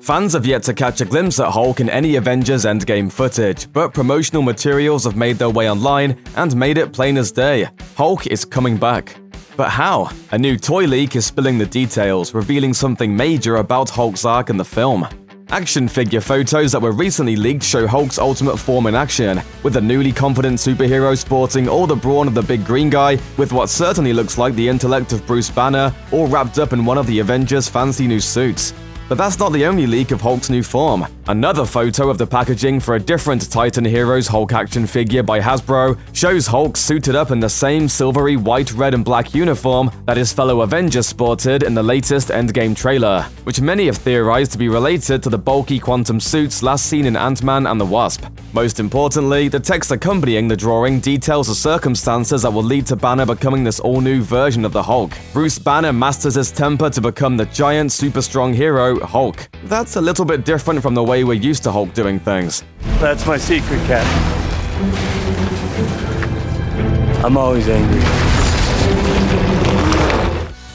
Fans have yet to catch a glimpse at Hulk in any Avengers Endgame footage, but promotional materials have made their way online and made it plain as day. Hulk is coming back. But how? A new toy leak is spilling the details, revealing something major about Hulk's arc in the film. Action figure photos that were recently leaked show Hulk's ultimate form in action, with the newly confident superhero sporting all the brawn of the big green guy, with what certainly looks like the intellect of Bruce Banner, all wrapped up in one of the Avengers' fancy new suits. But that's not the only leak of Hulk's new form. Another photo of the packaging for a different Titan Heroes Hulk action figure by Hasbro shows Hulk suited up in the same silvery white, red, and black uniform that his fellow Avengers sported in the latest Endgame trailer, which many have theorized to be related to the bulky quantum suits last seen in Ant-Man and the Wasp. Most importantly, the text accompanying the drawing details the circumstances that will lead to Banner becoming this all-new version of the Hulk. Bruce Banner masters his temper to become the giant, super-strong hero, Hulk. That's a little bit different from the way we're used to Hulk doing things. That's my secret, Cap. I'm always angry.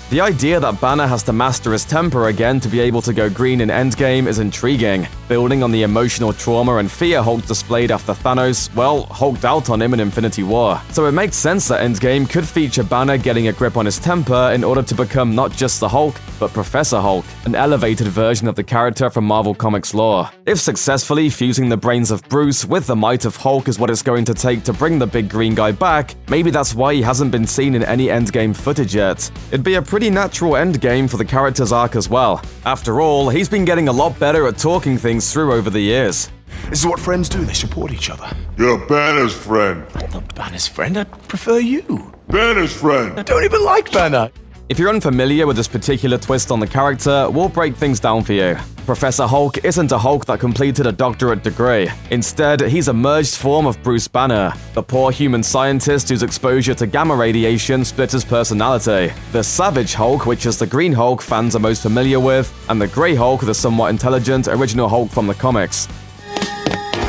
The idea that Banner has to master his temper again to be able to go green in Endgame is intriguing, building on the emotional trauma and fear Hulk displayed after Thanos, hulked out on him in Infinity War. So it makes sense that Endgame could feature Banner getting a grip on his temper in order to become not just the Hulk, but Professor Hulk, an elevated version of the character from Marvel Comics lore. If successfully fusing the brains of Bruce with the might of Hulk is what it's going to take to bring the big green guy back, maybe that's why he hasn't been seen in any Endgame footage yet. It'd be a pretty natural endgame for the character's arc as well. After all, he's been getting a lot better at talking things through over the years. This is what friends do, they support each other. You're Banner's friend. I'm not Banner's friend, I prefer you. Banner's friend. I don't even like Banner. If you're unfamiliar with this particular twist on the character, we'll break things down for you. Professor Hulk isn't a Hulk that completed a doctorate degree. Instead, he's a merged form of Bruce Banner, the poor human scientist whose exposure to gamma radiation split his personality. The Savage Hulk, which is the Green Hulk fans are most familiar with, and the Grey Hulk, the somewhat intelligent original Hulk from the comics.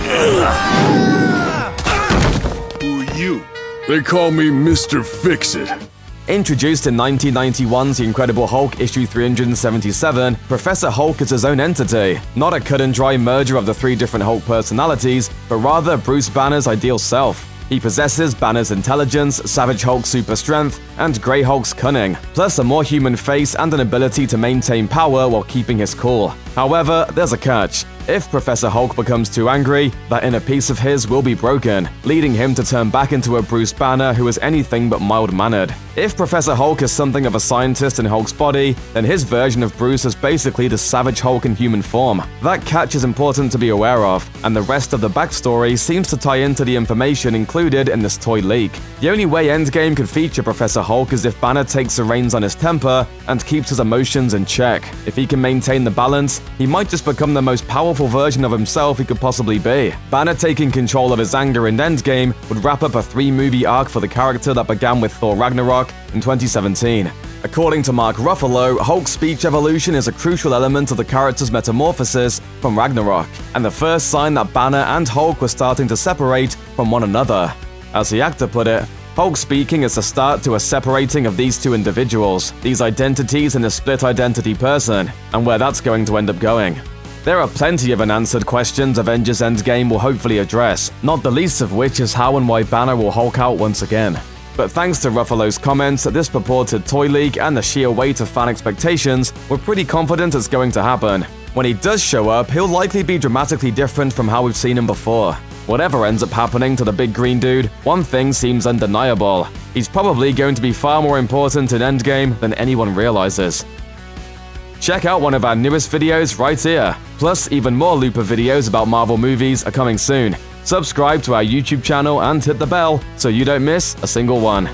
Who are you? They call me Mr. Fix-It. Introduced in 1991's The Incredible Hulk issue 377, Professor Hulk is his own entity, not a cut-and-dry merger of the three different Hulk personalities, but rather Bruce Banner's ideal self. He possesses Banner's intelligence, Savage Hulk's super strength, and Grey Hulk's cunning, plus a more human face and an ability to maintain power while keeping his cool. However, there's a catch. If Professor Hulk becomes too angry, that inner peace of his will be broken, leading him to turn back into a Bruce Banner who is anything but mild-mannered. If Professor Hulk is something of a scientist in Hulk's body, then his version of Bruce is basically the Savage Hulk in human form. That catch is important to be aware of, and the rest of the backstory seems to tie into the information included in this toy leak. The only way Endgame could feature Professor Hulk is if Banner takes the reins on his temper and keeps his emotions in check. If he can maintain the balance, he might just become the most powerful version of himself he could possibly be. Banner taking control of his anger in Endgame would wrap up a 3-movie arc for the character that began with Thor Ragnarok in 2017. According to Mark Ruffalo, Hulk's speech evolution is a crucial element of the character's metamorphosis from Ragnarok, and the first sign that Banner and Hulk were starting to separate from one another. As the actor put it, Hulk speaking is the start to a separating of these two individuals, these identities in a split identity person, and where that's going to end up going. There are plenty of unanswered questions Avengers Endgame will hopefully address, not the least of which is how and why Banner will Hulk out once again. But thanks to Ruffalo's comments, this purported toy leak and the sheer weight of fan expectations, we're pretty confident it's going to happen. When he does show up, he'll likely be dramatically different from how we've seen him before. Whatever ends up happening to the big green dude, one thing seems undeniable. He's probably going to be far more important in Endgame than anyone realizes. Check out one of our newest videos right here. Plus, even more Looper videos about Marvel movies are coming soon. Subscribe to our YouTube channel and hit the bell so you don't miss a single one.